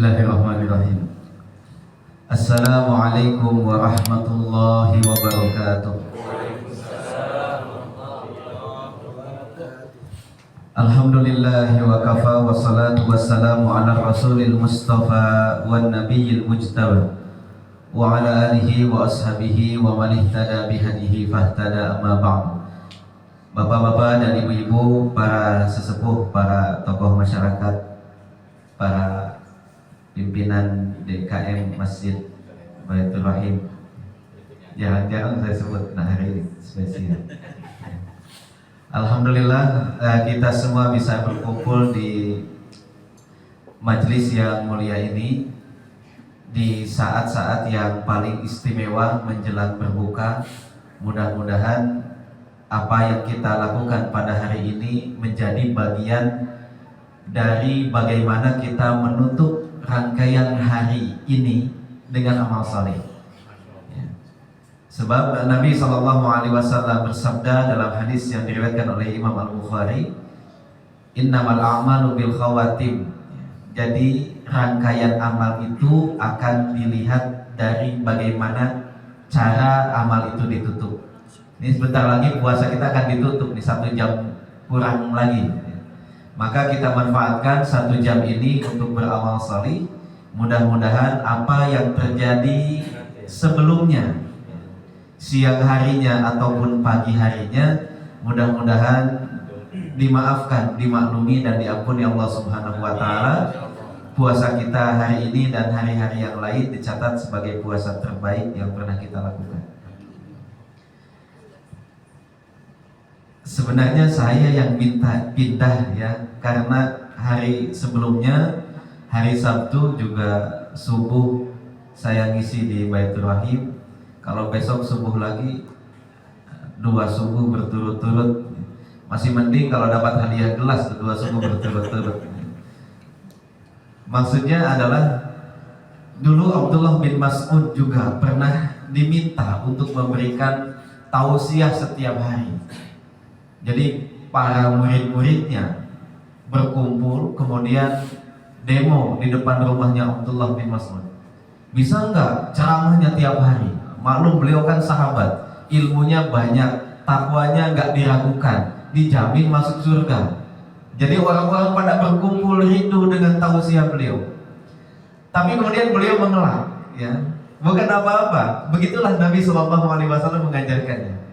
Bismillahirrahmanirrahim. Assalamualaikum warahmatullahi wabarakatuh. Alhamdulillahi wa kafa wa salatu wassalamu ala rasulil mustafa wan nabiyil mujtaba wa ala alihi wa ashabihi wa man ihtada bihadihi fahtada amma ba'du. Bapak-bapak dan ibu-ibu, para sesepuh, para tokoh masyarakat, para pimpinan DKM Masjid Baitur Rahim, jarang-jarang saya sebut, nah hari ini spesial. Alhamdulillah kita semua bisa berkumpul di majelis yang mulia ini di saat-saat yang paling istimewa menjelang berbuka. Mudah-mudahan apa yang kita lakukan pada hari ini menjadi bagian dari bagaimana kita menutup rangkaian hari ini dengan amal saleh. Ya. Sebab Nabi SAW bersabda dalam hadis yang diriwayatkan oleh Imam Al-Bukhari, innamal a'malu bil khawatim. Jadi rangkaian amal itu akan dilihat dari bagaimana cara amal itu ditutup. Ini sebentar lagi puasa kita akan ditutup nih, 1 jam kurang lagi. Maka kita manfaatkan 1 jam ini untuk beramal salih. Mudah-mudahan apa yang terjadi sebelumnya, siang harinya ataupun pagi harinya, mudah-mudahan dimaafkan, dimaklumi dan diampuni Allah Subhanahu wa taala. Puasa kita hari ini dan hari-hari yang lain dicatat sebagai puasa terbaik yang pernah kita lakukan. Sebenarnya saya yang minta pindah ya, karena hari sebelumnya, hari Sabtu juga subuh saya ngisi di Baitur Rahim. Kalau besok subuh lagi 2 subuh berturut-turut, masih mending kalau dapat hadiah gelas 2 subuh berturut-turut. Maksudnya adalah dulu Abdullah bin Mas'ud juga pernah diminta untuk memberikan tausiah setiap hari. Jadi para murid-muridnya berkumpul kemudian demo di depan rumahnya Abdullah bin Mas'ud. Bisa enggak ceramahnya tiap hari? Maklum beliau kan sahabat, ilmunya banyak, takwanya enggak diragukan, dijamin masuk surga. Jadi orang-orang pada berkumpul rindu dengan tausiah beliau. Tapi kemudian beliau mengelak, ya. Bukan apa-apa. Begitulah Nabi SAW mengajarkannya.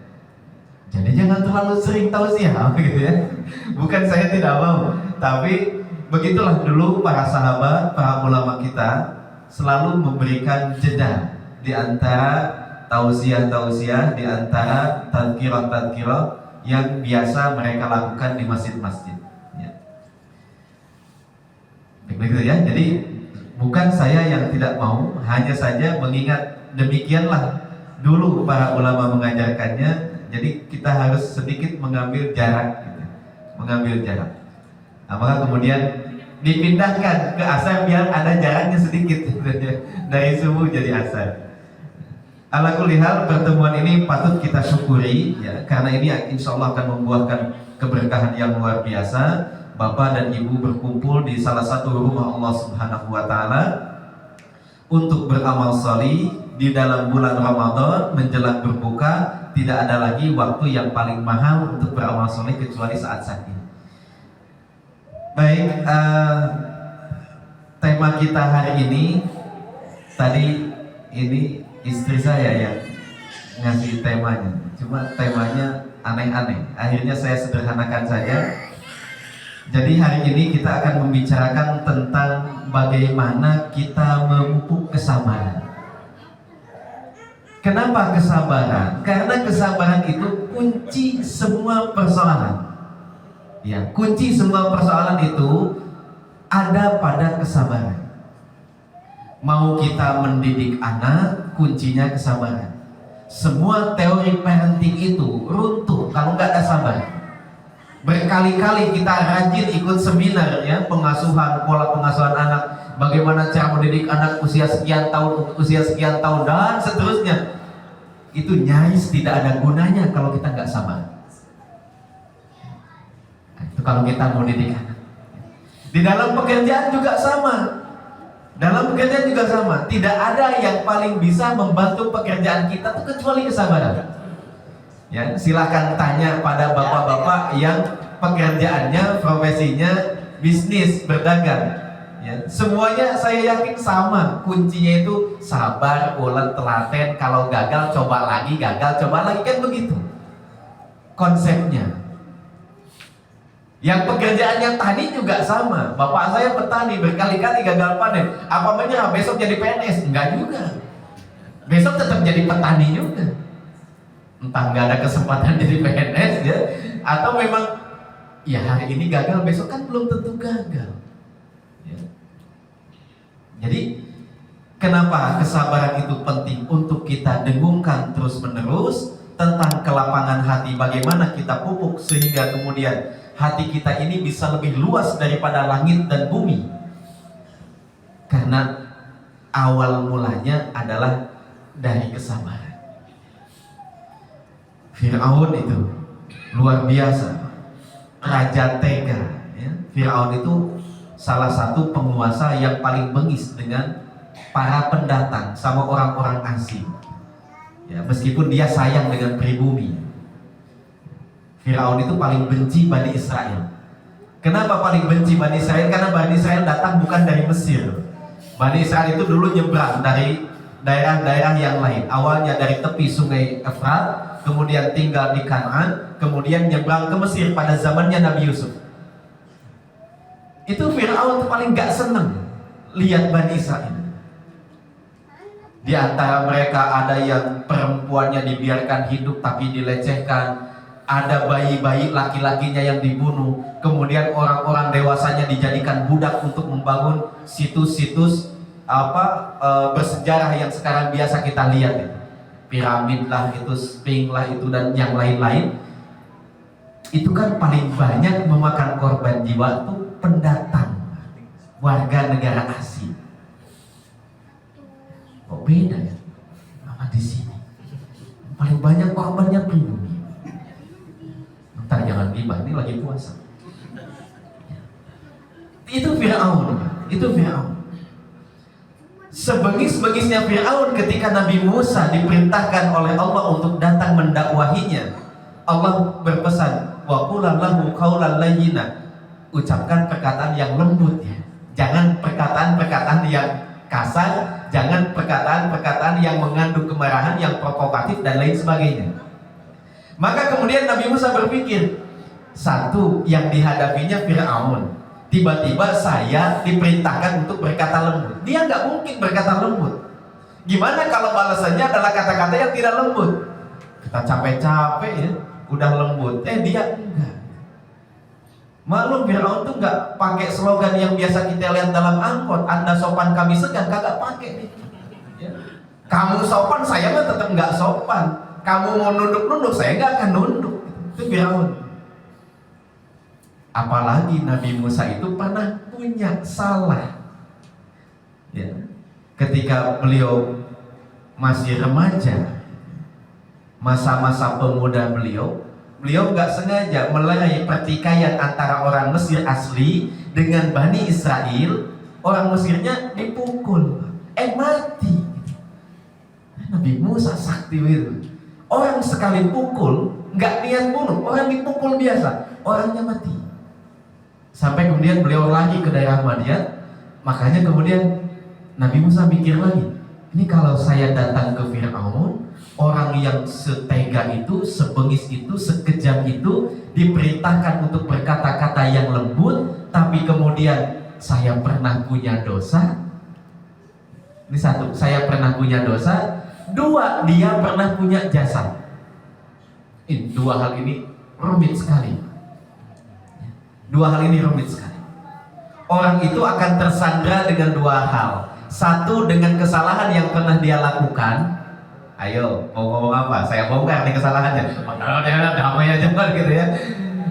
Jadi jangan terlalu sering tausiah, gitu ya. Bukan saya tidak mau, tapi begitulah dulu para sahabat, para ulama kita selalu memberikan jeda di antara tausiah-tausiah, di antara tadkirah-tadkirah yang biasa mereka lakukan di masjid-masjid. Ya. Begitu ya. Jadi bukan saya yang tidak mau, hanya saja mengingat demikianlah dulu para ulama mengajarkannya. Jadi kita harus sedikit mengambil jarak, gitu. Mengambil jarak. Apakah kemudian dipindahkan ke asar biar ada jaraknya sedikit dari subuh jadi asar. Ala kulli hal, pertemuan ini patut kita syukuri ya, karena ini insya Allah akan membuahkan keberkahan yang luar biasa. Bapak dan Ibu berkumpul di salah satu rumah Allah Subhanahu wa taala untuk beramal salih di dalam bulan Ramadan menjelang berbuka. Tidak ada lagi waktu yang paling mahal untuk beramal soleh kecuali saat ini. Baik, tema kita hari ini, tadi ini istri saya yang ngasih temanya. Cuma temanya aneh-aneh. Akhirnya saya sederhanakan saja. Jadi hari ini kita akan membicarakan tentang bagaimana kita memupuk kesabaran. Kenapa kesabaran? Karena kesabaran itu kunci semua persoalan. Ya, kunci semua persoalan itu ada pada kesabaran. Mau kita mendidik anak, kuncinya kesabaran. Semua teori parenting itu runtuh kalau nggak ada sabar. Berkali-kali kita rajin ikut seminar ya, pengasuhan, pola pengasuhan anak, bagaimana cara mendidik anak usia sekian tahun, usia sekian tahun dan seterusnya. Itu nyaris tidak ada gunanya kalau kita nggak sabar. Itu kalau kita mau didik anak. Di dalam pekerjaan juga sama. Dalam pekerjaan juga sama. Tidak ada yang paling bisa membantu pekerjaan kita tuh kecuali kesabaran. Ya, silahkan tanya pada bapak-bapak yang pekerjaannya, profesinya bisnis, berdagang. Ya, semuanya saya yakin sama. Kuncinya itu sabar, ulet, telaten. Kalau gagal coba lagi, gagal coba lagi, kan begitu konsepnya. Yang pekerjaannya tani juga sama. Bapak saya petani, berkali-kali gagal panen. Apa menyerah besok jadi PNS? Enggak juga. Besok tetap jadi petani juga. Entah nggak ada kesempatan jadi PNS ya, atau memang ya hari ini gagal, besok kan belum tentu gagal. Ya. Jadi kenapa kesabaran itu penting untuk kita dengungkan terus-menerus tentang kelapangan hati, bagaimana kita pupuk sehingga kemudian hati kita ini bisa lebih luas daripada langit dan bumi. Karena awal mulanya adalah dari kesabaran. Fir'aun itu luar biasa, raja tega ya. Fir'aun itu salah satu penguasa yang paling bengis dengan para pendatang sama orang-orang asing ya, meskipun dia sayang dengan pribumi. Fir'aun itu paling benci Bani Israel. Kenapa paling benci Bani Israel? Karena Bani Israel datang bukan dari Mesir. Bani Israel itu dulu nyebrang dari daerah-daerah yang lain. Awalnya dari tepi sungai Efrat, kemudian tinggal di Kanaan, kemudian nyebrang ke Mesir pada zamannya Nabi Yusuf. Itu Fir'aun paling gak seneng lihat Bani Israel. Di antara mereka ada yang perempuannya dibiarkan hidup tapi dilecehkan, ada bayi-bayi laki-lakinya yang dibunuh, kemudian orang-orang dewasanya dijadikan budak untuk membangun situs-situs bersejarah yang sekarang biasa kita lihat itu. Piramid lah itu, Sphinx lah itu, dan yang lain-lain. Itu kan paling banyak memakan korban jiwa tuh pendatang, warga negara asing. Kok beda ya sama di sini? Paling banyak korbannya pribumi. Entar jangan gibah, ini lagi puasa. Itu Fir'aun, itu Fir'aun. Sebengis-bengisnya Fir'aun ketika Nabi Musa diperintahkan oleh Allah untuk datang mendakwahinya. Allah berpesan, wa qul lahu qaulan layyina. Ucapkan perkataan yang lembut ya. Jangan perkataan-perkataan yang kasar, jangan perkataan-perkataan yang mengandung kemarahan, yang provokatif dan lain sebagainya. Maka kemudian Nabi Musa berpikir, satu yang dihadapinya Fir'aun. Tiba-tiba saya diperintahkan untuk berkata lembut. Dia nggak mungkin berkata lembut. Gimana kalau balasannya adalah kata-kata yang tidak lembut? Kita capek-capek ya, udah lembut. Dia enggak. Maklum Fir'aun tuh nggak pakai slogan yang biasa kita lihat dalam angkot. Anda sopan kami segan, kagak pakai nih. Ya. Kamu sopan, saya mah tetap nggak sopan. Kamu mau nunduk-nunduk, saya nggak akan nunduk. Itu Fir'aun. Apalagi Nabi Musa itu pernah punya salah ya. Ketika beliau masih remaja, masa-masa pemuda beliau nggak sengaja melerai pertikaian antara orang Mesir asli dengan Bani Israel. Orang Mesirnya dipukul, mati. Nabi Musa sakti itu. Orang sekali pukul nggak niat bunuh, orang dipukul biasa, orangnya mati. Sampai kemudian beliau lagi ke daerah Madian. Makanya kemudian Nabi Musa mikir lagi, ini kalau saya datang ke Fir'aun, orang yang setega itu, sebengis itu, sekejam itu, diperintahkan untuk berkata-kata yang lembut, tapi kemudian saya pernah punya dosa. Ini satu, saya pernah punya dosa. Dua, dia pernah punya jasa. Ini dua hal ini rumit sekali. Dua hal ini rumit sekali. Orang itu akan tersandra dengan dua hal. Satu, dengan kesalahan yang pernah dia lakukan. Ayo, mau ngomong apa? Saya bongkar nih kesalahannya. Damai aja gitu ya.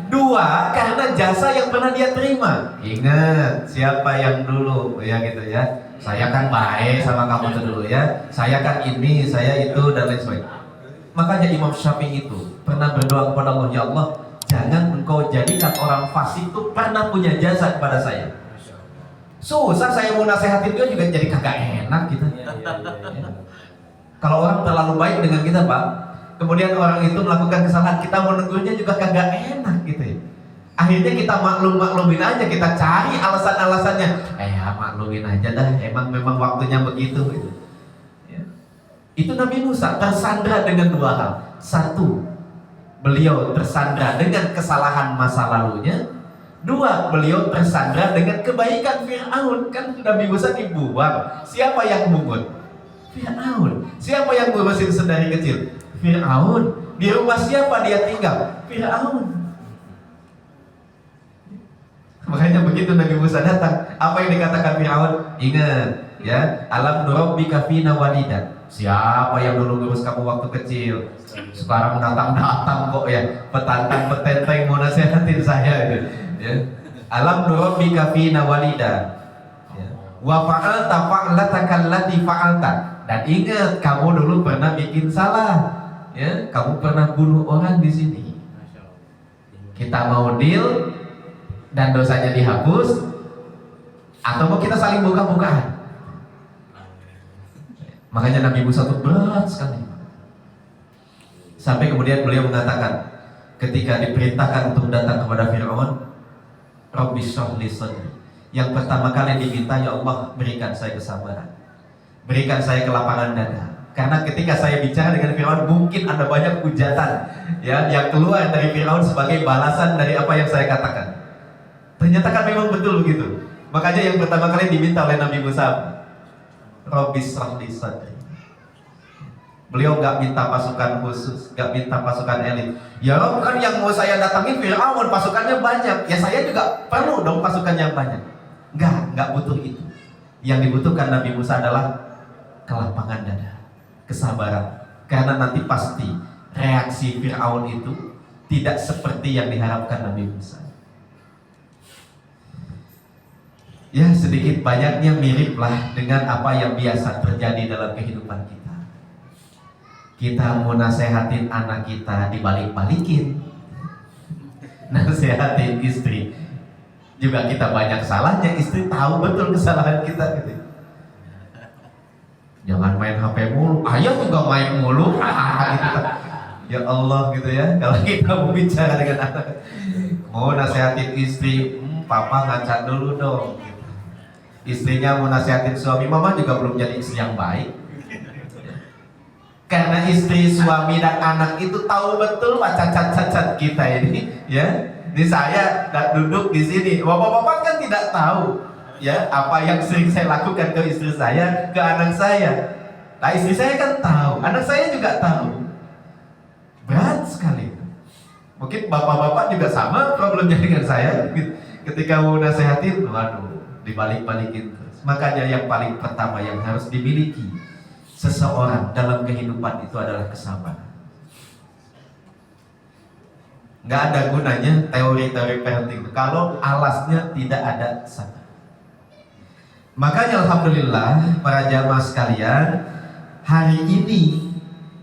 Dua, karena jasa yang pernah dia terima. Ingat, siapa yang dulu ya gitu ya. Saya kan baik sama kamu tuh dulu ya. Saya kan ini, saya itu, dan lain sebagainya. Makanya Imam Syafi'i itu pernah berdoa kepada Allah, ya Allah, jangan engkau jadikan orang fasik itu pernah punya jasa kepada saya. Susah saya mau nasehatin dia juga jadi kagak enak kita. Kalau orang terlalu baik dengan kita Pak, kemudian orang itu melakukan kesalahan, kita mau negurnya juga kagak enak gitu ya. Akhirnya kita maklumin aja, kita cari alasan-alasannya. Ya maklumin aja dah, memang waktunya begitu gitu. Ya. Itu Nabi Musa tersandra dengan dua hal. Satu, beliau tersandra dengan kesalahan masa lalunya. Dua, beliau tersandra dengan kebaikan Fir'aun. Kan Nabi Musa dibuang, siapa yang mungut? Fir'aun. Siapa yang ngurusin sedari kecil? Fir'aun. Di rumah siapa dia tinggal? Fir'aun. Makanya begitu Nabi Musa datang, apa yang dikatakan Fir'aun? Ingat ya, alam nurabbika fina walidan. Siapa yang dulu ngurus kamu waktu kecil? Sekarang datang kok ya, petantang petenteng mau nasihatin saya itu. Ya. Alam nurabbika fina walidan. Ya. Wa fa'alta fa'lataka allati fa'alta. Dan ingat, kamu dulu pernah bikin salah. Ya, kamu pernah bunuh orang di sini. Kita mau deal dan dosanya dihapus, atau mau kita saling buka-bukaan? Makanya Nabi Musa itu berat sekali. Sampai kemudian beliau mengatakan, ketika diperintahkan untuk datang kepada Fir'aun, Rabbi shrah li sadri. Yang pertama kali diminta, ya Allah berikan saya kesabaran, berikan saya kelapangan dada. Karena ketika saya bicara dengan Fir'aun, mungkin ada banyak hujatan ya, yang keluar dari Fir'aun sebagai balasan dari apa yang saya katakan. Ternyata kan memang betul begitu. Makanya yang pertama kali diminta oleh Nabi Musa, Rabbi shrah li sadri. Beliau nggak minta pasukan khusus, nggak minta pasukan elit. Ya Rob, kan yang mau saya datangin Fir'aun, pasukannya banyak. Ya saya juga perlu dong pasukan yang banyak. Nggak butuh itu. Yang dibutuhkan Nabi Musa adalah kelapangan dada, kesabaran. Karena nanti pasti reaksi Fir'aun itu tidak seperti yang diharapkan Nabi Musa. Ya sedikit banyaknya miriplah dengan apa yang biasa terjadi dalam kehidupan kita. Kita mau nasehatin anak kita dibalik-balikin, nasehatin istri juga kita banyak salahnya. Istri tahu betul kesalahan kita gitu. Jangan main HP mulu, ayah juga main mulu gitu. Ya Allah gitu ya. Kalau kita mau bicara dengan anak, mau nasehatin istri, papa ngaca dulu dong. Istrinya mau nasihatin suami, mama juga belum jadi istri yang baik. Karena istri, suami, dan anak itu tahu betul cacat-cacat kita ini, ya. Ini saya duduk di sini, bapak-bapak kan tidak tahu, ya, apa yang sering saya lakukan ke istri saya, ke anak saya. Nah, istri saya kan tahu, anak saya juga tahu. Berat sekali. Mungkin bapak-bapak juga sama problemnya dengan saya. Ketika mau nasehatin, waduh, dibalik-balikin terus. Makanya yang paling pertama yang harus dimiliki seseorang dalam kehidupan itu adalah kesabaran. Nggak ada gunanya teori-teori parenting kalau alasnya tidak ada sabar. Makanya alhamdulillah para jamaah sekalian, hari ini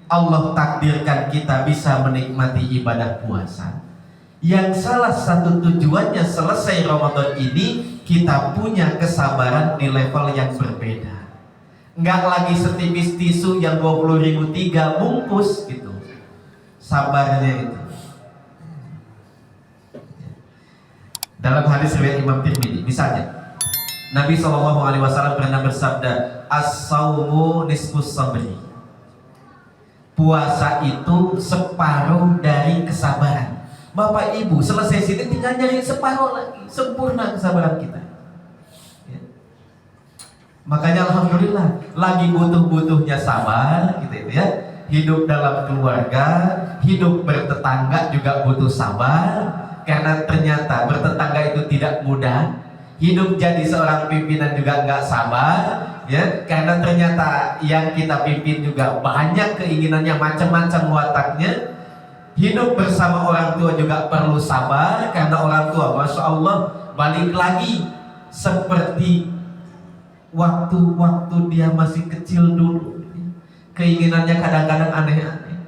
Allah takdirkan kita bisa menikmati ibadah puasa yang salah satu tujuannya selesai Ramadan ini kita punya kesabaran di level yang berbeda. Nggak lagi setipis tisu yang 20.000 3 bungkus gitu. Sabarnya itu. Dalam hadis riwayat Imam Tirmidzi, misalnya Nabi SAW pernah bersabda, as-saumu nisfus sabri. Puasa itu separuh dari kesabaran. Bapak Ibu, selesai sini tinggal nyari separuh lagi, sempurna kesabaran kita. Makanya alhamdulillah lagi butuh-butuhnya sabar gitu ya. Hidup dalam keluarga, hidup bertetangga juga butuh sabar. Karena ternyata bertetangga itu tidak mudah. Hidup jadi seorang pimpinan juga nggak sabar ya. Karena ternyata yang kita pimpin juga banyak keinginannya, macam-macam wataknya. Hidup bersama orang tua juga perlu sabar. Karena orang tua, Masya Allah, balik lagi seperti waktu-waktu dia masih kecil dulu. Keinginannya kadang-kadang aneh-aneh,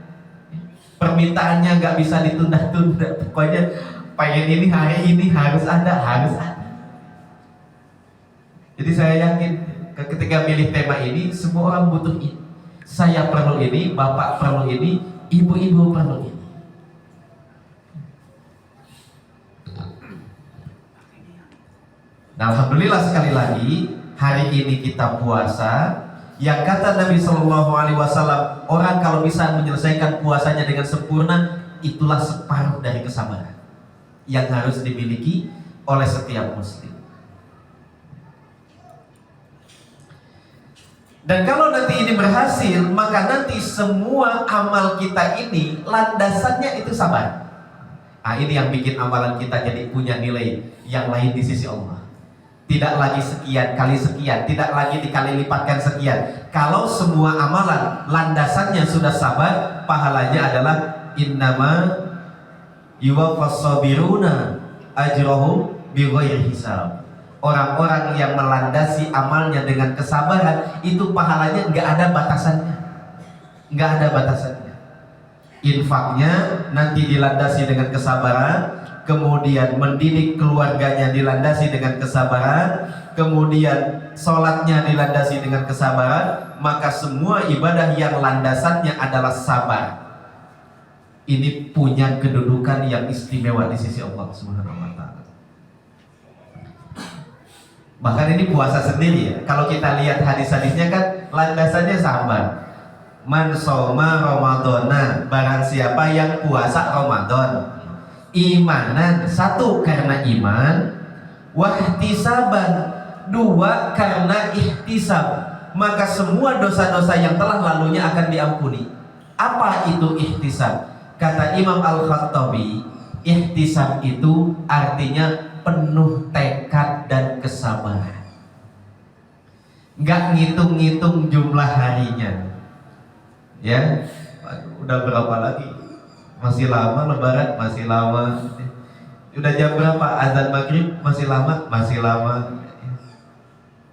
permintaannya nggak bisa ditunda-tunda. Pokoknya pengen ini hari ini harus ada. Jadi saya yakin ketika milih tema ini, semua orang butuh ini. Saya perlu ini, bapak perlu ini, ibu-ibu perlu ini. Nah, alhamdulillah sekali lagi hari ini kita puasa. Yang kata Nabi Shallallahu Alaihi Wasallam, orang kalau bisa menyelesaikan puasanya dengan sempurna, itulah separuh dari kesabaran yang harus dimiliki oleh setiap muslim. Dan kalau nanti ini berhasil, maka nanti semua amal kita ini landasannya itu sabar. Nah, ini yang bikin amalan kita jadi punya nilai yang lain di sisi Allah. Tidak lagi sekian kali sekian, tidak lagi dikali lipatkan sekian. Kalau semua amalan landasannya sudah sabar, pahalanya adalah innama yuwaffas sabiruna ajrahum bighairi hisab. Orang-orang yang melandasi amalnya dengan kesabaran itu pahalanya nggak ada batasannya, nggak ada batasannya. Infaknya nanti dilandasi dengan kesabaran, kemudian mendidik keluarganya dilandasi dengan kesabaran, kemudian sholatnya dilandasi dengan kesabaran, maka semua ibadah yang landasannya adalah sabar ini punya kedudukan yang istimewa di sisi Allah Subhanahu wa Ta'ala. Bahkan ini puasa sendiri ya. Kalau kita lihat hadis-hadisnya kan landasannya sabar. Man shoma Ramadhana, barang siapa yang puasa Ramadan imanan, satu karena iman, wahtisaban, dua karena ihtisab, maka semua dosa-dosa yang telah lalunya akan diampuni. Apa itu ihtisab? Kata Imam Al-Khattabi, ihtisab itu artinya penuh tekad dan kesabaran. Nggak ngitung-ngitung jumlah harinya. Ya, udah berapa lagi? Masih lama lebaran, masih lama. Udah jam berapa? Azan maghrib, masih lama, masih lama.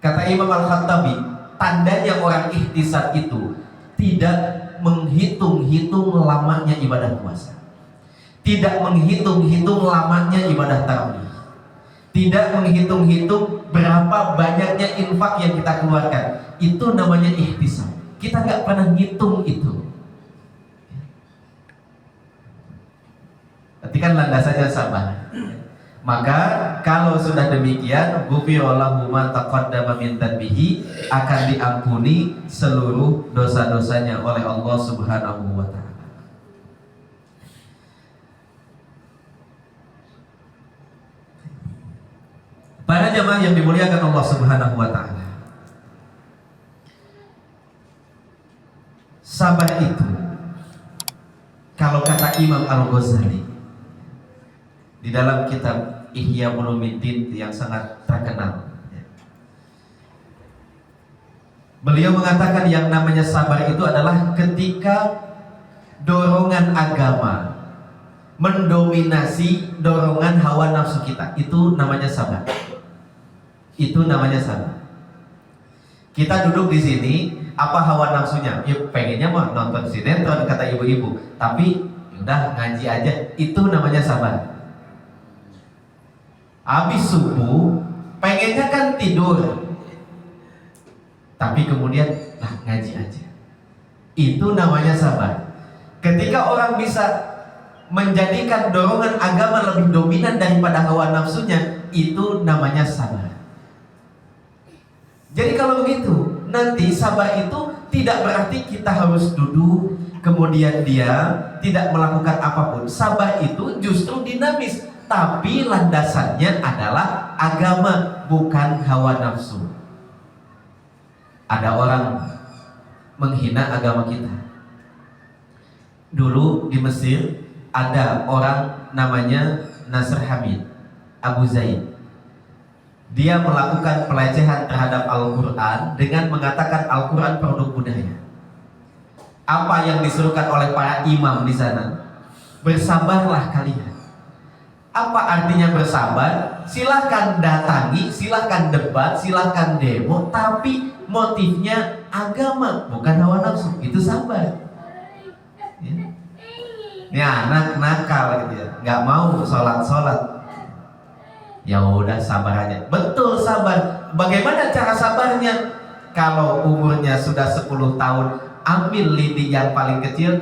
Kata Imam Al-Khattabi, tandanya orang ihtisab itu tidak menghitung-hitung lamanya ibadah puasa, tidak menghitung-hitung lamanya ibadah tarawih, tidak menghitung-hitung berapa banyaknya infak yang kita keluarkan. Itu namanya ihtisab. Kita nggak pernah ngitung itu. Berarti kan landasannya sabar. Maka kalau sudah demikian, ghufirallahu ma taqaddama min dzanbihi, akan diampuni seluruh dosa-dosanya oleh Allah Subhanahu wa Ta'ala. Para jamaah yang dimuliakan Allah Subhanahu wa Ta'ala, sabar itu, kalau kata Imam Al-Ghazali di dalam kitab Ihya Ulumuddin yang sangat terkenal, beliau mengatakan yang namanya sabar itu adalah ketika dorongan agama mendominasi dorongan hawa nafsu kita. Itu namanya sabar. Itu namanya sabar. Kita duduk di sini, apa hawa nafsunya? Ya pengennya mah nonton sinetron kata ibu-ibu, tapi udah ngaji aja. Itu namanya sabar. Habis subuh pengennya kan tidur, tapi kemudian lah ngaji aja. Itu namanya sabar. Ketika orang bisa menjadikan dorongan agama lebih dominan daripada hawa nafsunya, itu namanya sabar. Jadi kalau begitu, nanti sabar itu tidak berarti kita harus duduk kemudian diam, tidak melakukan apapun. Sabar itu justru dinamis, tapi landasannya adalah agama, bukan hawa nafsu. Ada orang menghina agama kita. Dulu di Mesir ada orang namanya Nasr Hamid Abu Zaid. Dia melakukan pelecehan terhadap Al-Quran dengan mengatakan Al-Quran produk budaya. Apa yang disuruhkan oleh para imam di sana? Bersabarlah kalian. Apa artinya bersabar? Silahkan datangi, silahkan debat, silahkan demo, tapi motifnya agama, bukan hawa nafsu. Itu sabar. Ya. Ini anak nakal gitu ya, nggak mau sholat. Ya udah sabar aja. Betul, sabar. Bagaimana cara sabarnya? Kalau umurnya sudah 10 tahun, ambil lidi yang paling kecil,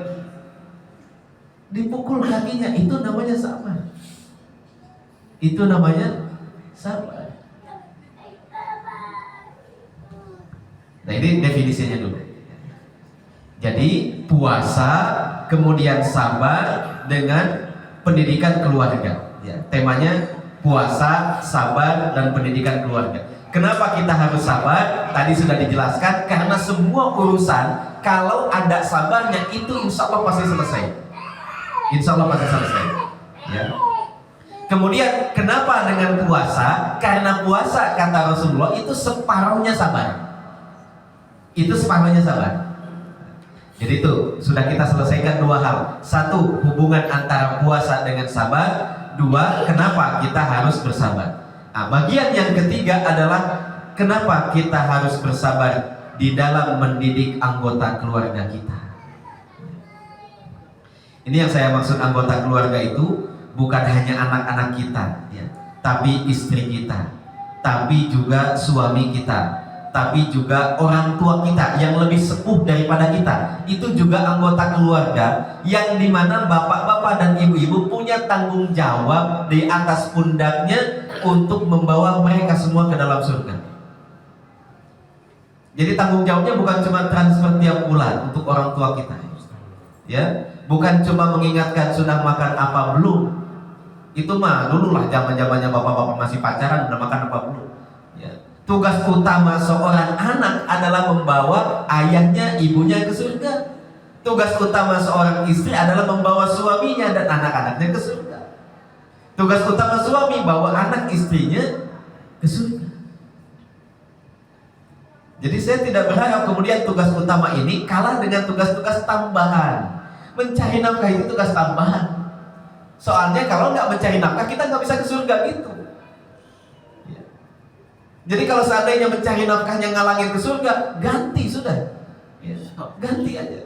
dipukul kakinya, itu namanya sabar. Itu namanya sabar. Nah, ini definisinya dulu. Jadi puasa, kemudian sabar dengan pendidikan keluarga. Ya, temanya puasa, sabar, dan pendidikan keluarga. Kenapa kita harus sabar? Tadi sudah dijelaskan, karena semua urusan kalau ada sabarnya itu insya Allah pasti selesai. Insya Allah pasti selesai. Ya. Kemudian kenapa dengan puasa? Karena puasa kata Rasulullah itu separuhnya sabar. Itu separuhnya sabar. Jadi itu sudah kita selesaikan dua hal. Satu, hubungan antara puasa dengan sabar. Dua, kenapa kita harus bersabar. Nah, bagian yang ketiga adalah kenapa kita harus bersabar di dalam mendidik anggota keluarga kita. Ini yang saya maksud anggota keluarga itu bukan hanya anak-anak kita, ya, tapi istri kita, tapi juga suami kita, tapi juga orang tua kita yang lebih sepuh daripada kita. Itu juga anggota keluarga yang dimana bapak-bapak dan ibu-ibu punya tanggung jawab di atas pundaknya untuk membawa mereka semua ke dalam surga. Jadi tanggung jawabnya bukan cuma transfer tiap bulan untuk orang tua kita, ya, bukan cuma mengingatkan sudah makan apa belum. Itu mah dulu lah zaman-zamannya bapak-bapak masih pacaran udah makan apa belum. Ya. Tugas utama seorang anak adalah membawa ayahnya, ibunya ke surga. Tugas utama seorang istri adalah membawa suaminya dan anak-anaknya ke surga. Tugas utama suami bawa anak istrinya ke surga. Jadi saya tidak berharap kemudian tugas utama ini kalah dengan tugas-tugas tambahan. Mencari nafkah itu tugas tambahan. Soalnya kalau nggak mencari nafkah kita nggak bisa ke surga gitu. Ya. Jadi kalau seandainya mencari nafkahnya ngalangin ke surga, ganti sudah. Ya. Ganti aja.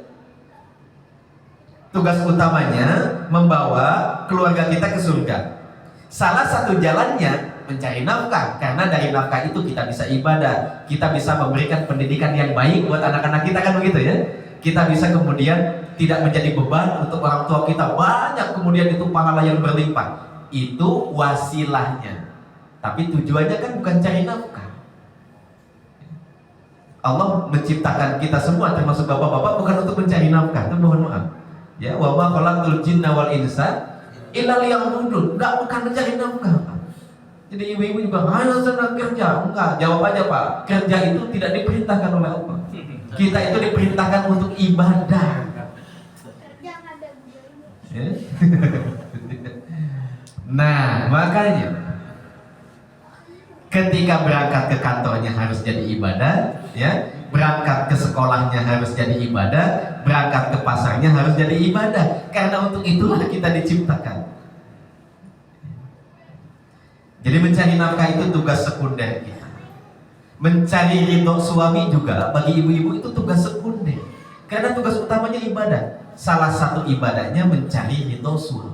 Tugas utamanya membawa keluarga kita ke surga. Salah satu jalannya mencari nafkah, karena dari nafkah itu kita bisa ibadah, kita bisa memberikan pendidikan yang baik buat anak-anak kita, kan begitu ya. Kita bisa kemudian tidak menjadi beban untuk orang tua kita, banyak kemudian itu pahala yang berlimpah. Itu wasilahnya, tapi tujuannya kan bukan cari nafkah. Allah menciptakan kita semua termasuk bapak-bapak bukan untuk mencari nafkah, itu mohon maaf. Ya, wa ma khalaqtul jinna wal insa illa liya'budun, enggak, bukan mencari nafkah. Jadi ibu-ibu juga ayo senang kerja, enggak, jawab aja Pak, kerja itu tidak diperintahkan oleh Allah. Kita itu diperintahkan untuk ibadah. Ya. Nah, makanya ketika berangkat ke kantornya harus jadi ibadah, ya, berangkat ke sekolahnya harus jadi ibadah, berangkat ke pasarnya harus jadi ibadah. Karena untuk itulah kita diciptakan. Jadi mencari nafkah itu tugas sekunder kita. Mencari ridho suami juga bagi ibu-ibu itu tugas sekunder. Karena tugas utamanya ibadah. Salah satu ibadahnya mencari ridho suami.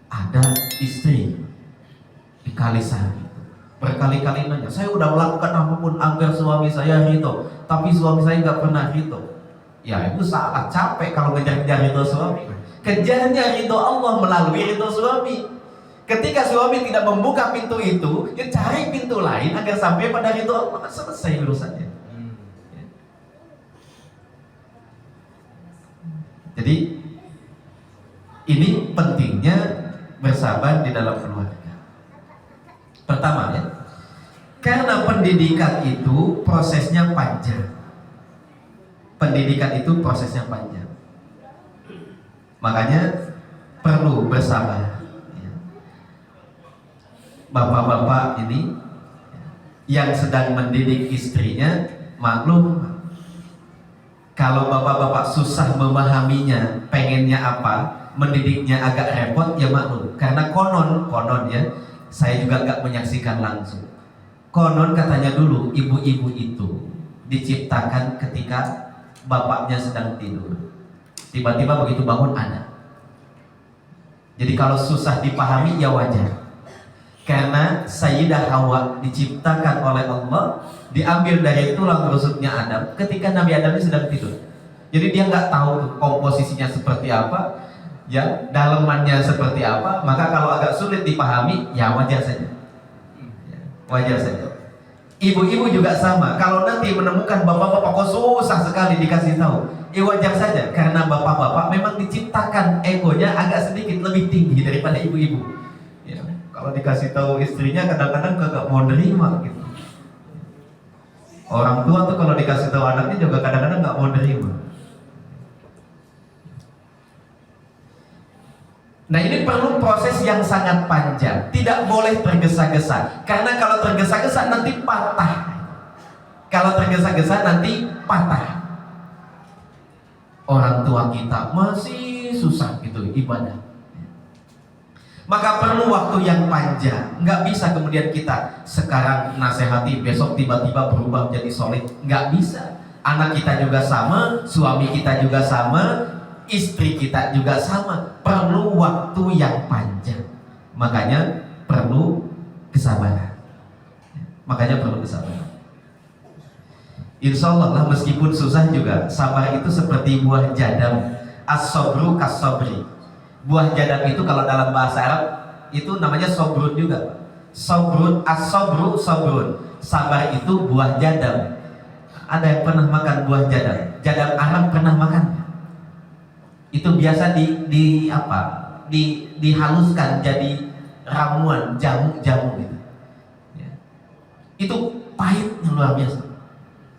Ada istri di Kalisari berkali-kali nanya, saya udah melakukan apapun agar suami saya ridho, tapi suami saya nggak pernah ridho. Ya itu salah, capek kalau ngejar-ngejar ridho suami. Kejarnya ridho Allah melalui ridho suami. Ketika suami tidak membuka pintu itu, dia cari pintu lain agar sampai pada ridho Allah, selesai urusannya. Jadi ini pentingnya bersabar di dalam keluarga. Pertama ya, karena pendidikan itu prosesnya panjang. Pendidikan itu prosesnya panjang. Makanya perlu bersabar. Bapak-bapak ini yang sedang mendidik istrinya, maklum kalau bapak-bapak susah memahaminya, pengennya apa, mendidiknya agak repot, ya maklum. Karena konon ya, saya juga gak menyaksikan langsung. Konon katanya dulu ibu-ibu itu diciptakan ketika bapaknya sedang tidur. Tiba-tiba begitu bangun ada. Jadi kalau susah dipahami ya wajar. Karena Sayyidah Hawa diciptakan oleh Allah, diambil dari tulang rusuknya Adam ketika Nabi Adam ini sedang tidur. Jadi dia nggak tahu komposisinya seperti apa, ya, dalemannya seperti apa. Maka kalau agak sulit dipahami, ya wajar saja. Ya, wajar saja. Ibu-ibu juga sama. Kalau nanti menemukan bapak-bapak kok susah sekali dikasih tahu, ya wajar saja. Karena bapak-bapak memang diciptakan egonya agak sedikit lebih tinggi daripada ibu-ibu. Ya, kalau dikasih tahu istrinya kadang-kadang kagak mau nerima gitu. Orang tua tuh kalau dikasih tahu anaknya juga kadang-kadang nggak mau nerima. Nah, ini perlu proses yang sangat panjang. Tidak boleh tergesa-gesa. Karena kalau tergesa-gesa nanti patah. Kalau tergesa-gesa nanti patah. Orang tua kita masih susah gitu ibadah. Maka perlu waktu yang panjang. Nggak bisa kemudian kita sekarang nasihati, besok tiba-tiba berubah menjadi soleh. Nggak bisa. Anak kita juga sama, suami kita juga sama, istri kita juga sama. Perlu waktu yang panjang. Makanya perlu kesabaran. Makanya perlu kesabaran. Insya Allah lah, meskipun susah juga, sabar itu seperti buah jadam. As-sobru kas-sobri. Buah jadam itu kalau dalam bahasa Arab itu namanya sobrun juga. Sobrun, as-sobru, sobrun. Sabar itu buah jadam. Ada yang pernah makan buah jadam? Jadam Arab pernah makan? Itu biasa dihaluskan jadi ramuan, jamu-jamu gitu. Ya. Itu pahitnya luar biasa,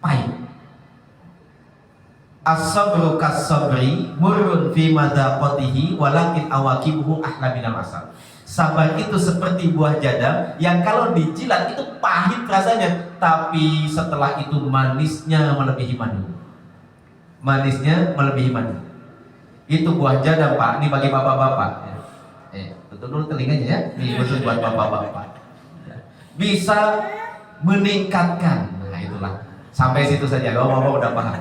pahit. As-sabru kas-sabri murrun fi madaqatihi walakin awaqibuhu ahla minal asal. Sabar itu seperti buah jadam yang kalau dijilat itu pahit rasanya, tapi setelah itu manisnya melebihi madu. Manisnya melebihi madu. Itu buah jadam, Pak. Ini bagi bapak-bapak. Tutup dulu telinganya ya. Ini khusus buat bapak-bapak. Bisa meningkatkan. Nah, itulah. Sampai situ saja. Kalau bapak udah paham.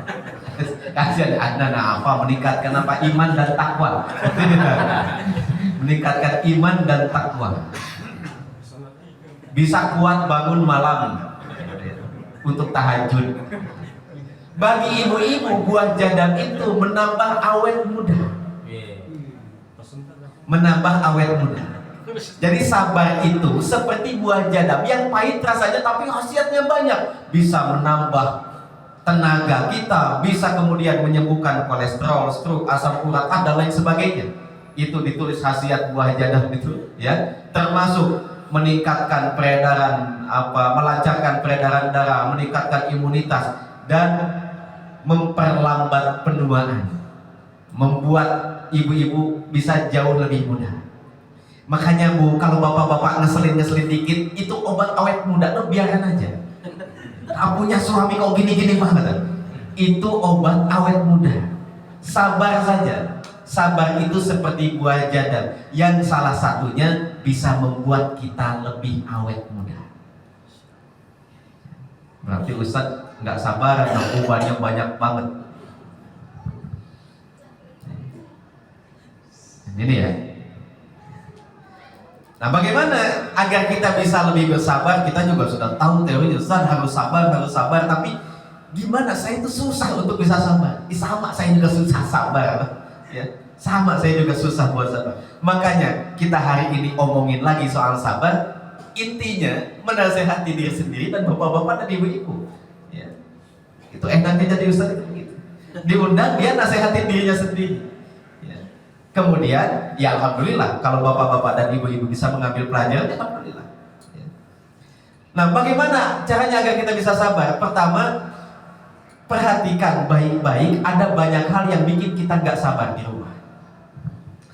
Kasihan Anda, apa meningkatkan apa? Iman dan takwa. Meningkatkan iman dan takwa. Bisa kuat bangun malam untuk tahajud. Bagi ibu-ibu, buah jadam itu menambah awet muda. Menambah awet muda. Jadi sabar itu seperti buah jadam yang pahit rasanya tapi khasiatnya banyak. Bisa menambah tenaga kita, bisa kemudian menyembuhkan kolesterol, stroke, asam urat, dan lain sebagainya. Itu ditulis khasiat buah jadam itu, ya. Termasuk meningkatkan peredaran melancarkan peredaran darah, meningkatkan imunitas dan memperlambat penuaan, membuat ibu-ibu bisa jauh lebih muda. Makanya Bu, kalau bapak-bapak ngeselin dikit, itu obat awet muda, lo biarkan aja. Punya suami kok gini-gini banget, itu obat awet muda. Sabar saja. Sabar itu seperti buah jadam yang salah satunya bisa membuat kita lebih awet muda. Berarti Ustadz nggak sabar, hukumannya banyak banget. Ini ya. Nah, bagaimana agar kita bisa lebih bersabar? Kita juga sudah tahu teori Ustaz harus sabar, tapi gimana? Saya itu susah untuk bisa sabar. Sama, saya juga susah sabar. Ya, sama, saya juga susah buat sabar. Makanya kita hari ini omongin lagi soal sabar. Intinya menasehati diri sendiri dan bapak-bapak dan ibu-ibu. Ya. Itu enaknya jadi Ustaz itu begitu. Diundang dia nasehatin dirinya sendiri. Kemudian, ya alhamdulillah kalau bapak-bapak dan ibu-ibu bisa mengambil pelajaran, ya alhamdulillah. Nah, bagaimana caranya agar kita bisa sabar? Pertama, perhatikan baik-baik. Ada banyak hal yang bikin kita nggak sabar di rumah.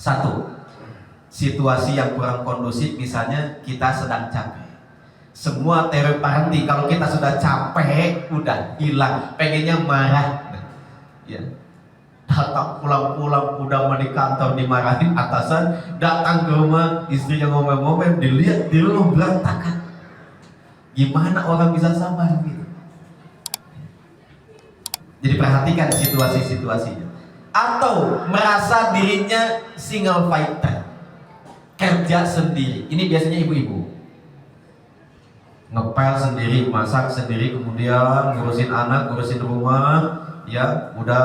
Satu, situasi yang kurang kondusif, misalnya kita sedang capek. Semua teori parenting, kalau kita sudah capek, udah hilang, pengennya marah. Ya. Datang pulang-pulang udah di kantor dimarahin atasan, datang ke rumah istrinya ngomel-ngomel, dilihat di rumah berantakan. Gimana orang bisa sabar gitu? Jadi perhatikan situasi-situasinya. Atau merasa dirinya single fighter, kerja sendiri. Ini biasanya ibu-ibu ngepel sendiri, masak sendiri, kemudian ngurusin anak, ngurusin rumah, ya udah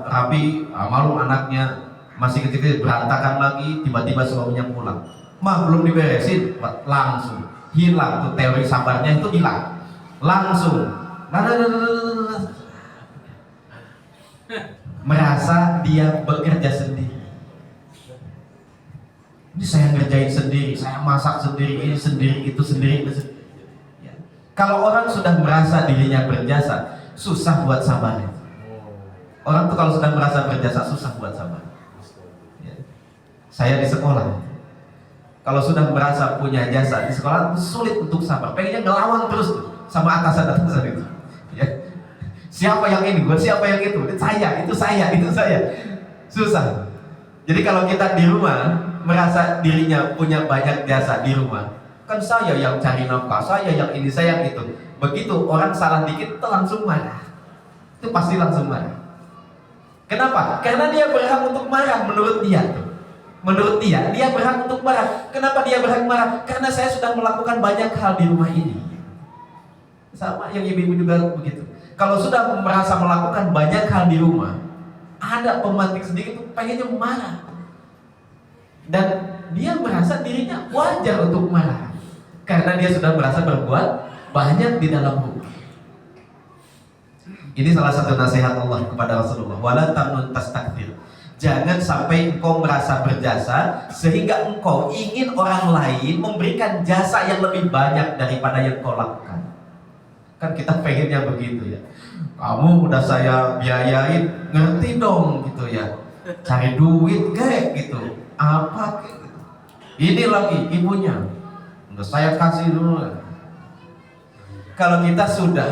rapi, malu anaknya masih kecil berantakan lagi, tiba-tiba suaminya pulang, mah belum diberesin, langsung hilang tuh teori sabarnya, itu hilang langsung. Merasa dia bekerja sendiri. Ini saya ngerjain sendiri, saya masak sendiri, ini sendiri, itu sendiri. Kalau orang sudah merasa dirinya berjasa, susah buat sabar. Orang tuh kalau sudah merasa berjasa, susah buat sabar. Ya. Saya di sekolah, kalau sudah merasa punya jasa di sekolah, sulit untuk sabar. Pengennya ngelawan terus sama atasan-atasan itu. Ya. Siapa yang ini, siapa yang itu? Itu saya. Susah. Jadi kalau kita di rumah merasa dirinya punya banyak jasa di rumah, kan saya yang cari nafkah, saya yang ini, saya yang itu. Begitu orang salah dikit, itu langsung marah. Itu pasti langsung marah. Kenapa? Karena dia berhak untuk marah menurut dia. Menurut dia berhak untuk marah. Kenapa dia berhak marah? Karena saya sudah melakukan banyak hal di rumah ini. Sama yang ibu-ibu juga begitu. Kalau sudah merasa melakukan banyak hal di rumah, ada pemantik sedikit tuh pengennya marah. Dan dia merasa dirinya wajar untuk marah. Karena dia sudah merasa berbuat banyak di dalam rumah. Ini salah satu nasihat Allah kepada Rasulullah. Wala tamnun tastakthir. Jangan sampai engkau merasa berjasa sehingga engkau ingin orang lain memberikan jasa yang lebih banyak daripada yang kau lakukan. Kan kita pengennya begitu ya. Kamu udah saya biayain, ngerti dong gitu ya. Cari duit kayak gitu. Apa kayak gitu. Ini lagi ibunya, udah saya kasih dulu. Kalau kita sudah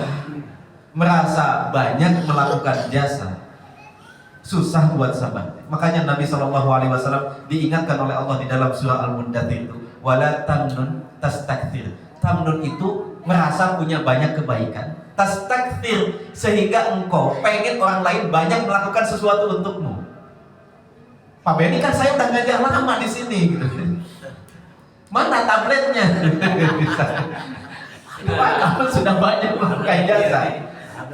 merasa banyak melakukan jasa, susah buat sabar. Makanya Nabi SAW diingatkan oleh Allah di dalam surah Al-Muddathir itu, wala tamnun tastakthir. Tamnun itu merasa punya banyak kebaikan, tastakthir sehingga engkau pengen orang lain banyak melakukan sesuatu untukmu. Pak Benny kan saya udah ngajar lama di sini gitu. Mana tabletnya? Pak, kamu sudah banyak melakukan jasa.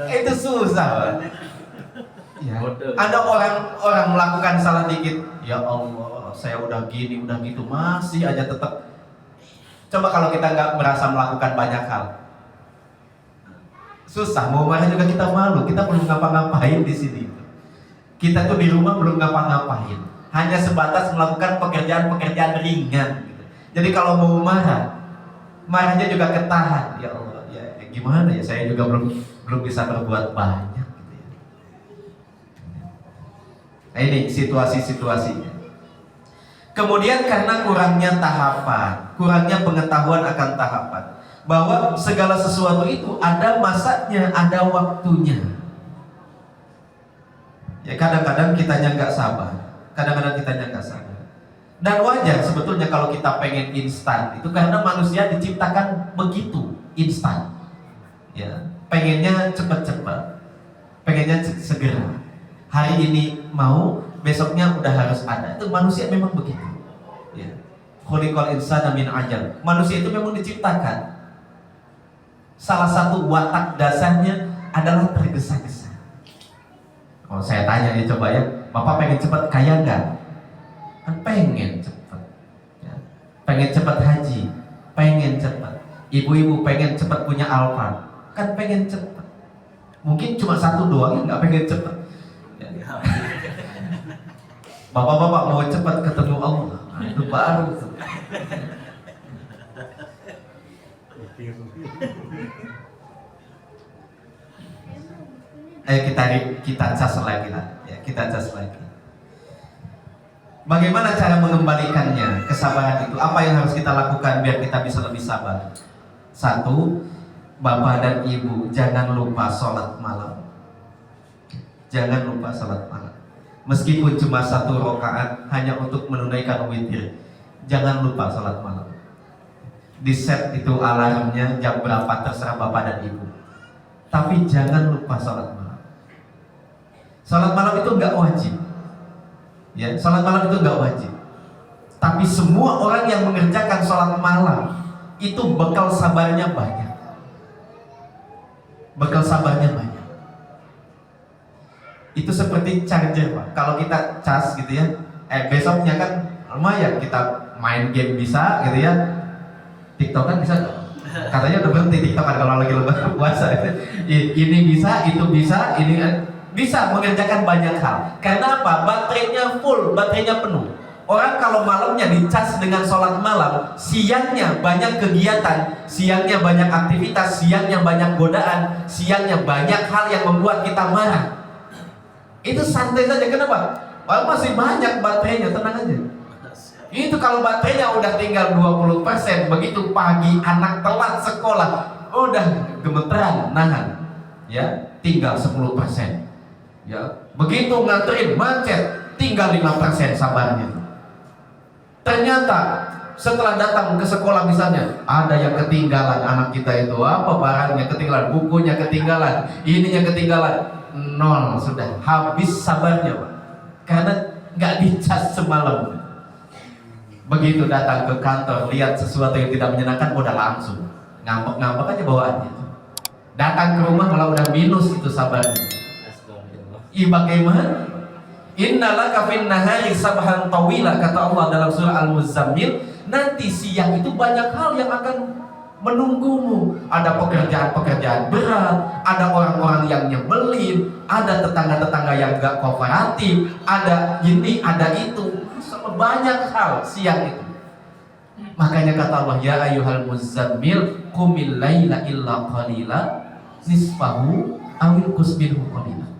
Itu susah. Ya. Ada orang melakukan salah dikit, ya Allah, saya udah gini, udah gitu, masih aja tetap. Coba kalau kita nggak merasa melakukan banyak hal, susah. Mau marah juga kita malu. Kita belum ngapa-ngapain di sini. Kita tuh di rumah belum ngapa-ngapain. Hanya sebatas melakukan pekerjaan-pekerjaan ringan. Jadi kalau mau marah, marahnya juga ketahan. Ya Allah, ya gimana ya? Saya juga belum bisa berbuat banyak. Gitu ya. Nah, ini situasi-situasinya. Kemudian karena kurangnya tahapan, kurangnya pengetahuan akan tahapan, bahwa segala sesuatu itu ada masanya, ada waktunya. Ya kadang-kadang kitanya nggak sabar. Kadang-kadang kita nggak sadar. Dan wajar sebetulnya kalau kita pengen instan itu karena manusia diciptakan begitu instan. Ya, pengennya cepat-cepat, pengennya segera. Hari ini mau, besoknya udah harus ada. Itu manusia memang begitu. Ya. Khuliqal insana min ajal. Manusia itu memang diciptakan. Salah satu watak dasarnya adalah tergesa-gesa. Kalau saya tanya ya coba ya. Bapak pengen cepat kaya nggak? Kan pengen cepat. Ya. Pengen cepat haji, pengen cepat. Ibu-ibu pengen cepat punya Alfa, kan pengen cepat. Mungkin cuma satu doang yang nggak pengen cepat. Ya. Bapak-bapak mau cepat ketemu Allah, nah, itu baru. Ayo kita cas lagi lah. Kita cas lagi. Bagaimana cara mengembalikannya, kesabaran itu? Apa yang harus kita lakukan biar kita bisa lebih sabar? Satu, Bapak dan Ibu jangan lupa sholat malam. Jangan lupa sholat malam. Meskipun cuma 1 rakaat hanya untuk menunaikan witir, jangan lupa sholat malam. Di set itu alarmnya jam berapa terserah Bapak dan Ibu. Tapi jangan lupa sholat malam. Salat malam itu enggak wajib. Ya, salat malam itu enggak wajib. Tapi semua orang yang mengerjakan sholat malam itu bekal sabarnya banyak. Bekal sabarnya banyak. Itu seperti charger, Pak. Kalau kita cas gitu ya, besoknya kan lumayan, kita main game bisa gitu ya. TikTok kan bisa, katanya udah berhenti TikTok kan kalau lagi lebaran puasa. Ini bisa, itu bisa, ini bisa mengerjakan banyak hal. Karena apa? Baterainya full, baterainya penuh. Orang kalau malamnya dicas dengan sholat malam, siangnya banyak kegiatan, siangnya banyak aktivitas, siangnya banyak godaan, siangnya banyak hal yang membuat kita marah. Itu santai saja. Kenapa? Masih banyak baterainya, tenang aja. Itu kalau baterainya udah tinggal 20%, begitu pagi anak telat sekolah, udah gemeteran, nahan. Ya, tinggal 10%. Ya, begitu nganterin macet, tinggal 5% sabarnya. Ternyata setelah datang ke sekolah misalnya, ada yang ketinggalan anak kita itu, apa barangnya ketinggalan, bukunya ketinggalan, ininya ketinggalan, nol, sudah habis sabarnya, Pak. Karena nggak dicas semalam. Begitu datang ke kantor, lihat sesuatu yang tidak menyenangkan, udah langsung ngambek-ngambek aja bawaannya. Datang ke rumah malah udah minus itu sabarnya. Bagaimana? Innalaka fin nahari sabhan tawila, kata Allah dalam surah Al-Muzammil, nanti siang itu banyak hal yang akan menunggumu. Ada pekerjaan-pekerjaan berat, ada orang-orang yang nyebelin, ada tetangga-tetangga yang gak kooperatif, ada ini, ada itu, sama banyak hal siang itu. Makanya kata Allah, ya ayyuhal muzammil qumil laila illa qalila nisfahu awil qusminhu qalila.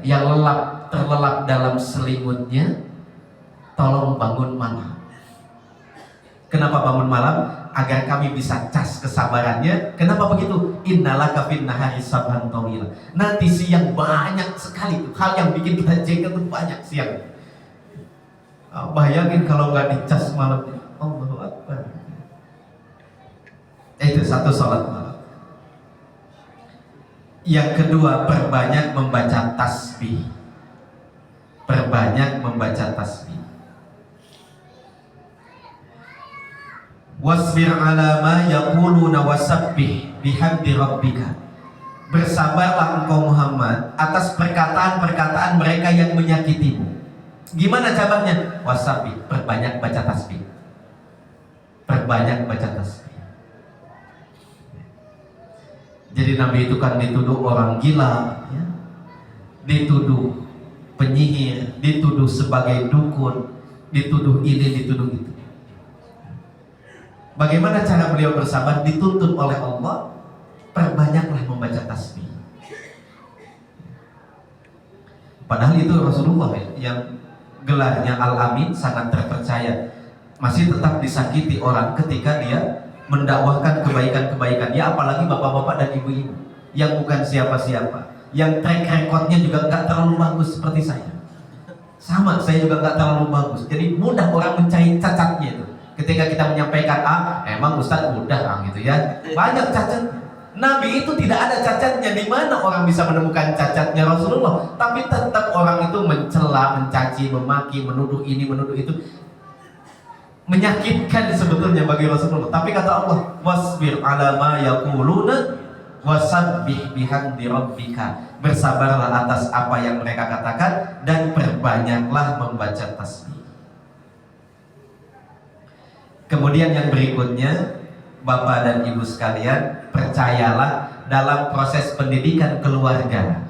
Yang terlelap dalam selimutnya, tolong bangun malam. Kenapa bangun malam? Agar kami bisa cas kesabarannya. Kenapa begitu? Innalaka fin nahari sabhan tawila. Nanti siang banyak sekali hal yang bikin kita jengkel, itu banyak siang. Bayangin kalau nggak dicas malamnya. Allahu Akbar. Itu satu sholat malam. Yang kedua, perbanyak membaca tasbih. Perbanyak membaca tasbih. Wasbir ala ma yaquluna wasabbih bihamdi rabbika. Bersabarlah engkau Muhammad atas perkataan-perkataan mereka yang menyakitimu. Gimana caranya? Wasabbih, perbanyak baca tasbih. Perbanyak baca tasbih. Jadi Nabi itu kan dituduh orang gila, ya, dituduh penyihir, dituduh sebagai dukun, dituduh ini, dituduh itu. Bagaimana cara beliau bersabar? Dituntut oleh Allah, perbanyaklah membaca tasbih. Padahal itu Rasulullah yang gelarnya Al-Amin, sangat terpercaya, masih tetap disakiti orang ketika dia mendakwahkan kebaikan-kebaikan. Ya apalagi bapak-bapak dan ibu-ibu yang bukan siapa-siapa, yang track recordnya juga nggak terlalu bagus seperti saya. Sama, saya juga nggak terlalu bagus. Jadi mudah orang mencari cacatnya itu. Ketika kita menyampaikan emang Ustadz mudah gitu ya. Banyak cacat. Nabi itu tidak ada cacatnya. Di mana orang bisa menemukan cacatnya Rasulullah? Tapi tetap orang itu mencela, mencaci, memaki, menuduh ini, menuduh itu. Menyakitkan sebetulnya bagi Rasulullah. Tapi kata Allah, wasbir ala ma yaquluna wasabbih bihamdi rabbika. Bersabarlah atas apa yang mereka katakan dan perbanyaklah membaca tasbih. Kemudian yang berikutnya, Bapak dan Ibu sekalian, percayalah dalam proses pendidikan keluarga.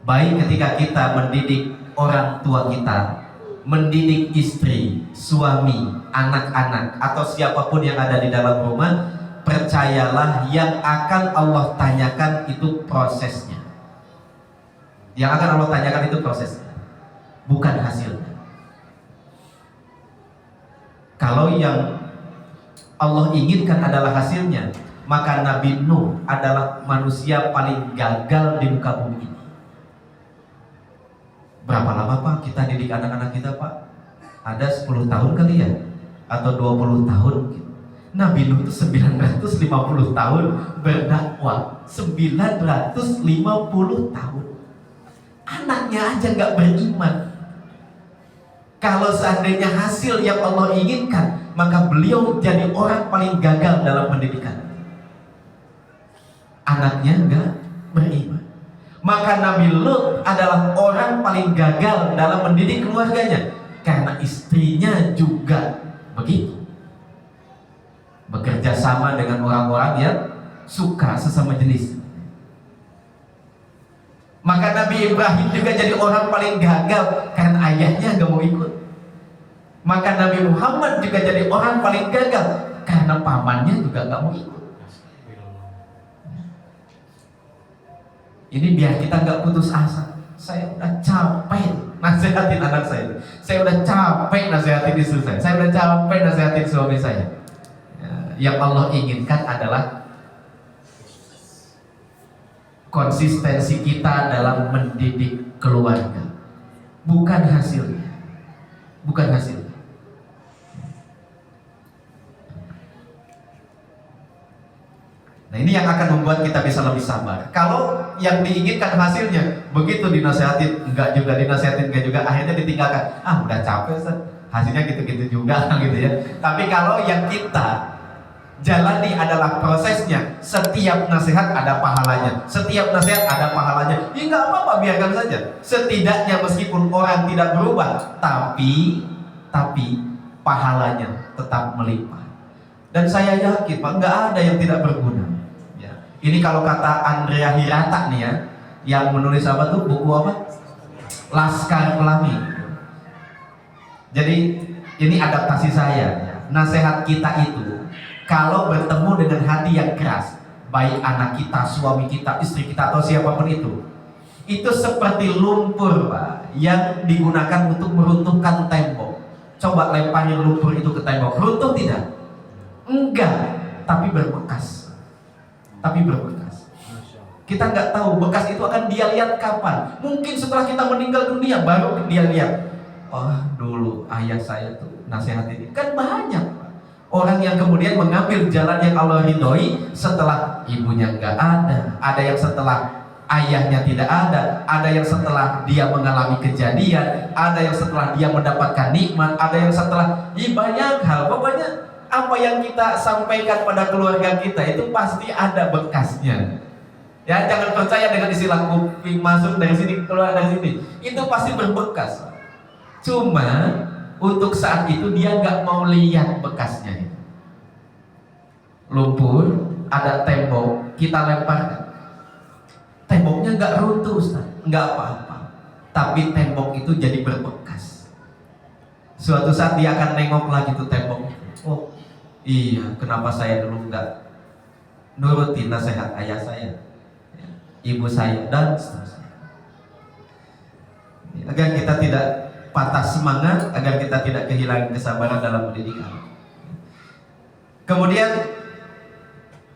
Baik ketika kita mendidik orang tua kita, mendidik istri, suami, anak-anak, atau siapapun yang ada di dalam rumah, percayalah yang akan Allah tanyakan itu prosesnya. Yang akan Allah tanyakan itu prosesnya, bukan hasilnya. Kalau yang Allah inginkan adalah hasilnya, maka Nabi Nuh adalah manusia paling gagal di muka bumi ini. Berapa lama Pak kita didik anak-anak kita Pak? Ada 10 tahun kali ya? Atau 20 tahun mungkin. Nabi Nuh itu 950 tahun berdakwah. 950 tahun. Anaknya aja gak beriman. Kalau seandainya hasil yang Allah inginkan, maka beliau jadi orang paling gagal dalam pendidikan. Anaknya enggak beriman. Maka Nabi Lut adalah orang paling gagal dalam mendidik keluarganya, karena istrinya juga begitu. Bekerja sama dengan orang-orang yang suka sesama jenis. Maka Nabi Ibrahim juga jadi orang paling gagal karena ayahnya gak mau ikut. Maka Nabi Muhammad juga jadi orang paling gagal karena pamannya juga gak mau ikut. Ini biar kita gak putus asa. Saya udah capek nasihatin anak saya. Saya udah capek nasihatin istri saya. Saya udah capek nasihatin suami saya. Yang Allah inginkan adalah konsistensi kita dalam mendidik keluarga, bukan hasilnya, bukan hasilnya. Nah, ini yang akan membuat kita bisa lebih sabar. Kalau yang diinginkan hasilnya, begitu dinasehatin enggak juga, akhirnya ditinggalkan. Ah, udah capek, Ustaz. Hasilnya gitu-gitu juga gitu ya. Tapi kalau yang kita jalani adalah prosesnya, setiap nasihat ada pahalanya, setiap nasihat ada pahalanya. Ya nggak apa-apa, biarkan saja. Setidaknya meskipun orang tidak berubah, tapi pahalanya tetap melimpah. Dan saya yakin Pak, nggak ada yang tidak berguna. Ya. Ini kalau kata Andrea Hirata nih ya, yang menulis apa tuh, buku apa? Laskar Pelangi. Jadi ini adaptasi saya. Ya. Nasihat kita itu kalau bertemu dengan hati yang keras, baik anak kita, suami kita, istri kita, atau siapapun itu seperti lumpur Pak, yang digunakan untuk meruntuhkan tembok. Coba lemparin lumpur itu ke tembok, runtuh tidak? Enggak, tapi berbekas. Kita nggak tahu bekas itu akan dia lihat kapan. Mungkin setelah kita meninggal dunia baru dia lihat. Oh, dulu ayah saya tuh nasihat ini. Kan banyak orang yang kemudian mengambil jalan yang Allah ridhoi setelah ibunya nggak ada. Ada yang setelah ayahnya tidak ada yang setelah dia mengalami kejadian, ada yang setelah dia mendapatkan nikmat, ada yang setelah banyak hal. Pokoknya apa yang kita sampaikan pada keluarga kita itu pasti ada bekasnya. Ya, jangan percaya dengan istilah kuping masuk dari sini keluar dari sini. Itu pasti berbekas. Cuma untuk saat itu dia nggak mau lihat bekasnya. Lumpur, ada tembok, kita lemparkan. Temboknya nggak runtuh, Ustaz, nggak apa-apa. Tapi tembok itu jadi berbekas. Suatu saat dia akan nengok lagi tuh tembok. Oh, iya, kenapa saya dulu nggak nurutin nasihat ayah saya, ibu saya, dan seterusnya. Agar kita tidak patah semangat, agar kita tidak kehilangan kesabaran dalam pendidikan. Kemudian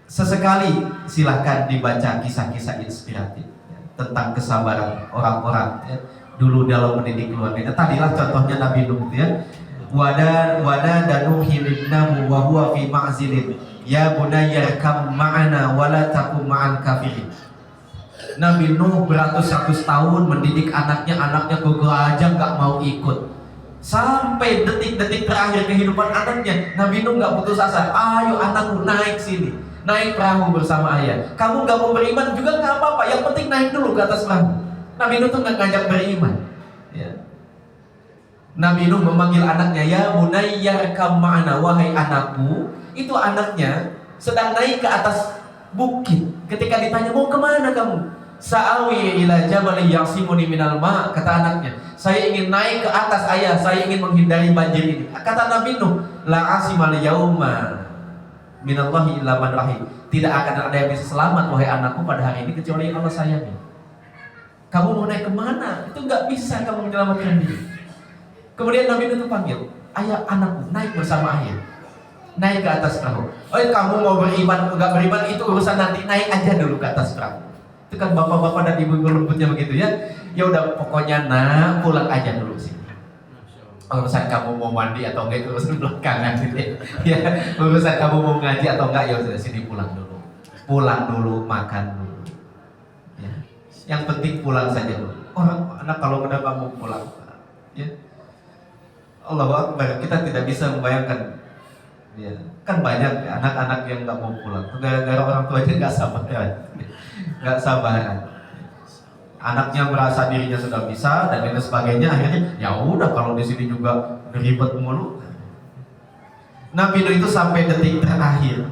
sesekali silahkan dibaca kisah-kisah inspiratif ya, tentang kesabaran orang-orang ya, dulu dalam mendidik keluarganya. Tadilah contohnya Nabi Nuh ya. Wada dan Nuhin ibnahu wa huwa fi ma'zilin ya bunayya kam ma'ana wa la takum ma'al kafirin. Nabi Nuh beratus-ratus tahun mendidik anaknya gogo aja nggak mau ikut. Sampai detik-detik terakhir kehidupan anaknya, Nabi Nuh nggak putus asa. Ayo anakku naik sini, naik perahu bersama ayah. Kamu nggak mau beriman juga nggak apa-apa. Yang penting naik dulu ke atas perahu. Nabi Nuh tuh nggak ngajak beriman. Ya. Nabi Nuh memanggil anaknya, ya bunayya arkam ma'ana, wahai anakku. Itu anaknya sedang naik ke atas bukit. Ketika ditanya mau kemana kamu? Sa'awi ila jabali yasimuni minal ma, kata anaknya, saya ingin naik ke atas ayah, saya ingin menghindari banjir ini. Kata Nabi Nuh, la asimal yauma minallahi illa man rahim. Tidak akan ada yang bisa selamat wahai anakku pada hari ini kecuali yang Allah sayangi. Kamu mau naik kemana? Itu nggak bisa kamu menyelamatkan diri. Kemudian Nabi Nuh panggil, ayah anakku naik bersama ayah, naik ke atas perahu. Oh, kamu mau beriman enggak beriman itu urusan nanti, naik aja dulu ke atas perahu. Itu kan bapak-bapak dan ibu-ibu lembutnya begitu ya. Ya udah pokoknya pulang aja dulu sini. Urusan kamu mau mandi atau enggak itu urusan belakangan gitu ya. Ya, urusan kamu mau ngaji atau enggak ya sudah sini pulang dulu. Pulang dulu, makan dulu. Ya. Yang penting pulang saja dulu. Orang anak kalau udah kamu pulang, ya. Allahu Akbar, kita tidak bisa membayangkan. Ya, kan banyak anak-anak yang nggak mau pulang, gara-gara orang tuanya nggak sabaran, nggak sabaran. Anaknya merasa dirinya sudah bisa dan lain sebagainya, akhirnya ya udah kalau di sini juga ribet mulu. Nabi Nuh itu sampai detik terakhir,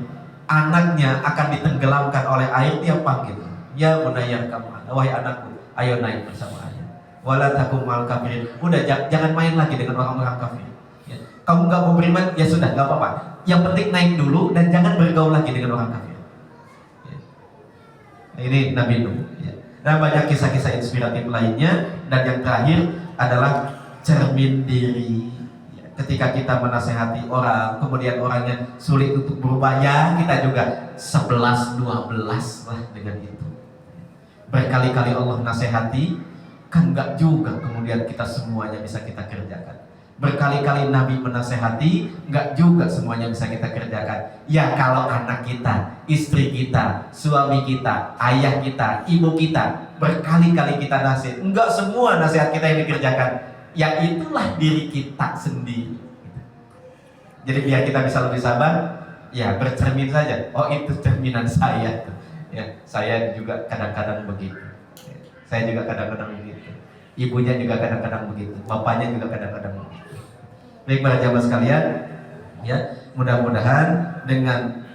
anaknya akan ditenggelamkan oleh air, dia panggil, ya bunayya kamu, wahai anakku, ayo naik bersama ayah. Wala takum mal kafirin. Udah jangan main lagi dengan orang-orang kafir. Ya. Kamu nggak mau beriman, ya sudah nggak apa-apa. Yang penting naik dulu dan jangan bergaul lagi dengan orang kafir. Ya. Ini Nabi Nuh. Ya. Dan banyak kisah-kisah inspiratif lainnya. Dan yang terakhir adalah cermin diri. Ya. Ketika kita menasehati orang, kemudian orangnya sulit untuk berubah, ya kita juga 11-12 lah dengan itu. Berkali-kali Allah nasihati, kan enggak juga kemudian kita semuanya bisa kita kerjakan. Berkali-kali Nabi menasehati, enggak juga semuanya bisa kita kerjakan. Ya kalau anak kita, istri kita, suami kita, ayah kita, ibu kita, berkali-kali kita nasihat, enggak semua nasihat kita yang dikerjakan. Ya itulah diri kita sendiri. Jadi biar kita bisa lebih sabar, ya bercermin saja. Oh itu cerminan saya. Ya, saya juga kadang-kadang begitu. Ya, saya juga kadang-kadang begitu. Ibunya juga kadang-kadang begitu. Bapaknya juga kadang-kadang begitu. Baik para jamaah sekalian, ya mudah-mudahan dengan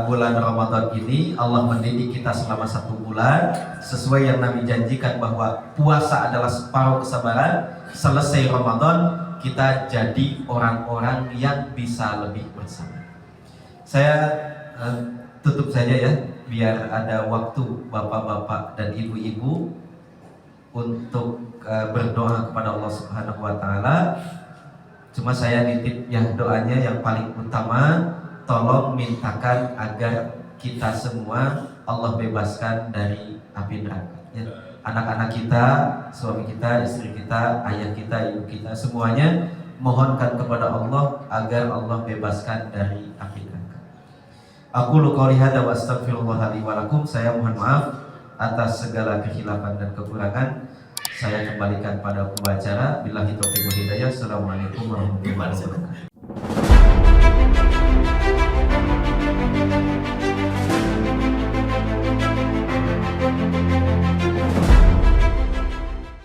bulan Ramadan ini Allah mendidik kita selama 1 bulan sesuai yang Nabi janjikan bahwa puasa adalah separuh kesabaran. Selesai Ramadan kita jadi orang-orang yang bisa lebih bersabar. Saya tutup saja ya, biar ada waktu bapak-bapak dan ibu-ibu untuk berdoa kepada Allah Subhanahu wa taala. Cuma saya nitip yang doanya yang paling utama, tolong mintakan agar kita semua Allah bebaskan dari api neraka. Ya. Anak-anak kita, suami kita, istri kita, ayah kita, ibu kita, semuanya mohonkan kepada Allah agar Allah bebaskan dari api neraka. Aku qouli hadza wa astaghfirullah li wa lakum. Saya mohon maaf atas segala kekhilafan dan kekurangan. Saya kembalikan pada pembicara. Billahi taufiq wal hidayah. Assalamualaikum warahmatullahi wabarakatuh.